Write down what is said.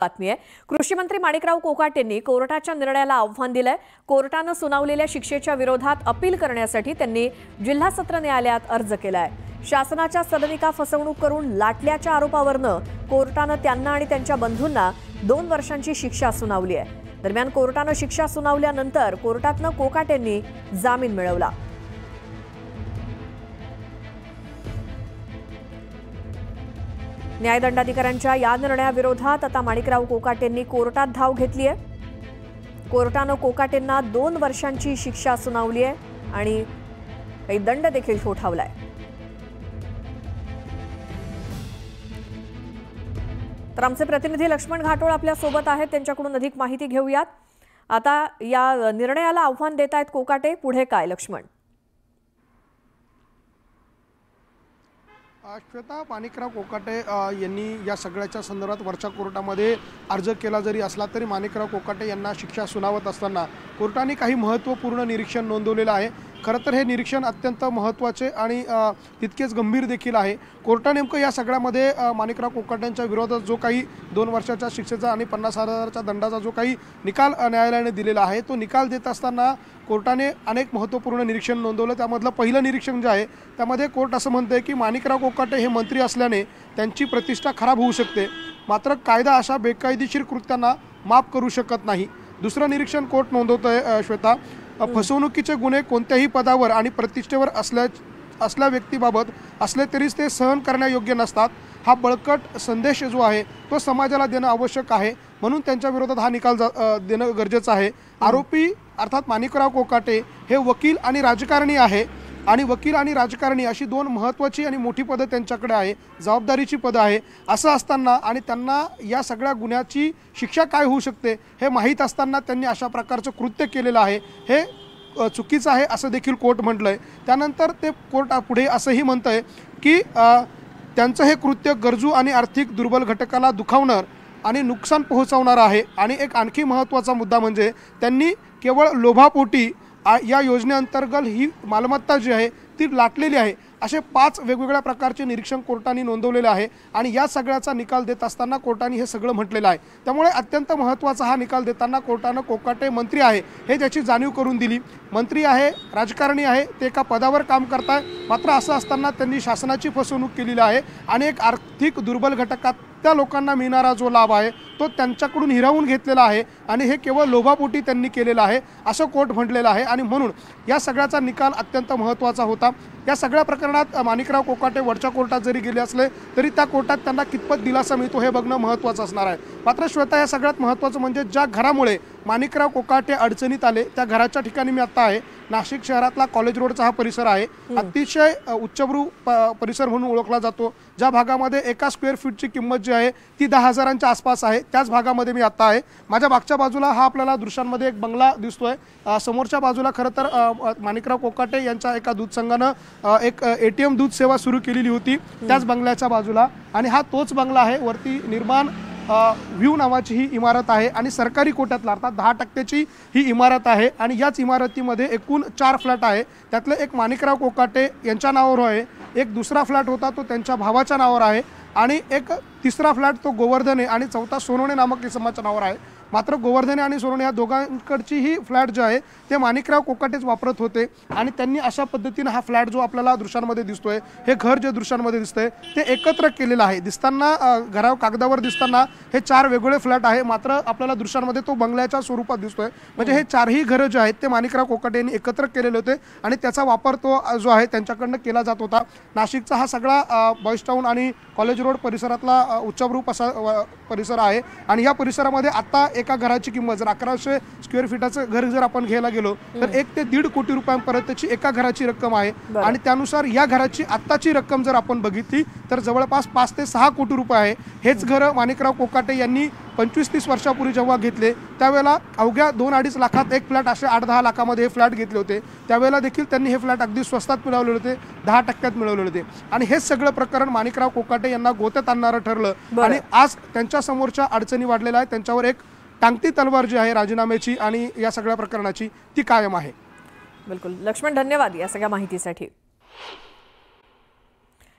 बातमी आहे। कृषी मंत्री माणिकराव कोकाटेंनी कोर्टाच्या निर्णयाला आव्हान दिलंय। कोर्टाने सुनावलेल्या शिक्षेच्या विरोधात अपील करण्यासाठी त्यांनी जिल्हा सत्र न्यायालयात अर्ज केलाय। शासनाच्या सदनिका फसवणूक करून लाटल्याच्या आरोपावरून कोर्टाने त्यांना आणि त्यांच्या बंधूंना 2 वर्षांची शिक्षा सुनावली आहे। दरम्यान कोर्टाने शिक्षा सुनावल्यानंतर कोर्टातनं कोकाटेंनी जामीन मिळवला। न्यायदंडाधिकाऱ्यांच्या या निर्णयाविरोधात आता माणिकराव कोकाटेंनी कोर्टात धाव घेतली आहे। कोर्टाने कोकाटेंना 2 वर्षांची शिक्षा सुनावली आहे आणि काही दंड देखील ठोठावलाय। तर आमचे प्रतिनिधी लक्ष्मण घाटोळ आपल्या सोबत आहेत, त्यांच्याकडून अधिक माहिती घेऊयात। आता या निर्णयाला आव्हान देत आहेत कोकाटे, पुढे काय लक्ष्मण? श्वेता, माणिकराव कोकाटे यांनी या सगळ्याच्या संदर्भात वरच्या कोर्टामध्ये अर्ज केला जरी असला तरी माणिकराव कोकाटे यांना शिक्षा सुनावत असताना कोर्टाने काही महत्त्वपूर्ण निरीक्षण नोंदवलेलं आहे। खरं तर हे निरीक्षण अत्यंत महत्त्वाचे आणि तितकेच गंभीर देखील आहे। कोर्टाने नेमकं या सगळ्यामध्ये माणिकराव कोकाटेंच्या विरोधात जो काही 2 वर्षाच्या शिक्षेचा आणि 50,000च्या दंडाचा जो काही निकाल न्यायालयाने दिलेला आहे, तो निकाल देत असताना कोर्टाने अनेक महत्त्वपूर्ण निरीक्षण नोंदवलं। त्यामधलं पहिलं निरीक्षण जे आहे त्यामध्ये कोर्ट असं म्हणते की माणिकराव कोकाटे हे मंत्री असल्याने त्यांची प्रतिष्ठा खराब होऊ शकते, मात्र कायदा अशा बेकायदेशीर कृत्यांना माफ करू शकत नाही। दुसरं निरीक्षण कोर्ट नोंदवतोय श्वेता, फसवणुकीचे गुन्हे कोणत्याही पदावर आणि प्रतिष्ठेवर असल्या व्यक्तीबाबत असले तरीच ते सहन करण्यायोग्य नसतात। हा बळकट संदेश जो आहे तो समाजाला देणं आवश्यक आहे, म्हणून त्यांच्या विरोधात हा निकाल देणं गरजेचं आहे। आरोपी अर्थात माणिकराव कोकाटे हे वकील आणि राजकारणी आहे आणि वकील आणि राजकारणी अशी 2 महत्त्वाची आणि मोठी पदं त्यांच्याकडे आहे, जबाबदारीची पदं आहे। असं असताना आणि त्यांना या सगळ्या गुन्ह्याची शिक्षा काय होऊ शकते हे माहीत असताना त्यांनी अशा प्रकारचं कृत्य केलेलं आहे, हे चुकीचं आहे असं देखील कोर्ट म्हटलंय। त्यानंतर ते कोर्ट पुढे असंही म्हणतंय की त्यांचं हे कृत्य गरजू आणि आर्थिक दुर्बल घटकाला दुखावणार आणि नुकसान पोहोचवणार आहे। आणि एक आणखी महत्त्वाचा मुद्दा म्हणजे त्यांनी केवळ लोभापोटी या योजनेअंतर्गत ही मालमत्ता जी आहे ती लाटलेली आहे, असे 5 वेगवेगळ्या प्रकारचे निरीक्षण कोर्टाने नोंदवलेले आहे। आणि या सगळ्याचा निकाल देत असताना कोर्टाने हे सगळं म्हटलेलं आहे। त्यामुळे अत्यंत महत्त्वाचा हा निकाल देताना कोर्टाने कोकाटे मंत्री आहे हे त्याची जाणीव करून दिली। मंत्री आहे, राजकारणी आहे, ते एका पदावर काम करताय, मात्र असं असताना त्यांनी शासनाची फसवणूक केलेली आहे आणि एक आर्थिक दुर्बल घटकात त्या लोकांना मिळणारा जो लाभ आहे तो त्यांच्याकडून हिरावून घेतलेला आहे आणि हे केवळ लोभापोटी त्यांनी केलेलं आहे असं कोर्ट म्हटलेलं आहे। आणि म्हणून या सगळ्याचा निकाल अत्यंत महत्त्वाचा होता। या सगळ्या प्रकरणात माणिकराव कोकाटे वरच्या कोर्टात जरी गेले असले तरी त्या कोर्टात त्यांना कितपत दिलासा मिळतो हे बघणं महत्त्वाचं असणार आहे। मात्र श्वेता, या सगळ्यात महत्त्वाचं म्हणजे ज्या घरामुळे माणिकराव कोकाटे अडचणीत आले त्या घराच्या ठिकाणी मी आता आहे। नाशिक शहरातला कॉलेज रोडचा हा परिसर आहे, अतिशय उच्चभ्रू परिसर म्हणून ओळखला जातो। ज्या भागामध्ये 1 स्क्वेअर फीटची किंमत जी आहे ती 10,000च्या आसपास आहे, त्याच भागामध्ये मी आता आहे। माझ्या मागच्या बाजूला हा आपल्याला दृश्यांमध्ये एक बंगला दिसतोय। समोरच्या बाजूला खरं तर माणिकराव कोकाटे यांच्या एका दूध संघानं एक ATM दूध सेवा सुरू केलेली होती त्याच बंगल्याच्या बाजूला, आणि हा तोच बंगला आहे। वरती निर्माण व्ह्यू नावाची ही इमारत आहे आणि सरकारी कोट्यातला अर्थात 10% ही इमारत आहे। आणि याच इमारतीमध्ये एकूण 4 फ्लॅट आहे, त्यातले एक माणिकराव कोकाटे यांच्या नावावर आहे, एक दुसरा फ्लॅट होता तो त्यांच्या भावाच्या नावावर आहे आणि एक तिसरा फ्लॅट तो गोवर्धने आणि चौथा सोनवणे नामक इसमाच्या नावावर आहे। मात्र गोवर्धने आणि सोनवणे या दोघांकडची ही फ्लॅट जे आहे ते माणिकराव कोकाटेच वापरत होते आणि त्यांनी अशा पद्धतीने हा फ्लॅट जो आपल्याला दृश्यांमध्ये दिसतोय, हे घर जे दृश्यांमध्ये दिसतंय ते एकत्र केलेलं आहे। दिसताना घरा कागदावर दिसताना हे 4 वेगवेगळे फ्लॅट आहे, मात्र आपल्याला दृश्यांमध्ये तो बंगल्याच्या स्वरूपात दिसतोय। म्हणजे हे 4ही घरं जे आहेत ते माणिकराव कोकाटे यांनी एकत्र केलेले होते आणि त्याचा वापर तो जो आहे त्यांच्याकडनं केला जात होता। नाशिकचा हा सगळा बॉईज टाऊन आणि कॉलेज रोड परिसरातला उच्चभ्रू परिसर आहे आणि या परिसरामध्ये आता एका घराची किंमत जर 1100 स्क्वेअर फीटाचं घर जर आपण घ्यायला गेलो तर 1 ते 1.5 कोटी रुपयांपर्यंतची एका घराची रक्कम आहे। आणि त्यानुसार या घराची आत्ताची रक्कम जर आपण बघितली तर जवळपास 5 ते 6 कोटी रुपये आहे। हेच घर माणिकराव कोकाटे यांनी 25-30 वर्षापूर्वी जेव्हा घेतले त्यावेळेला अवघ्या 2-2.5 लाखात एक फ्लॅट असे 8-10 लाखामध्ये हे फ्लॅट घेतले होते। त्यावेळेला देखील त्यांनी हे फ्लॅट अगदी स्वस्तात मिळवले होते, 10% मिळवले होते। आणि हेच सगळं प्रकरण माणिकराव कोकाटे यांना गोत्यात आणणारं ठरलं आणि आज त्यांच्या समोरच्या अडचणी वाढलेल्या आहेत। त्यांच्यावर एक टांगती तलवार जी आहे राजीनाम्याची आणि या सगळ्या प्रकरणाची ती कायम आहे। बिलकुल लक्ष्मण, धन्यवाद या सगळ्या माहितीसाठी।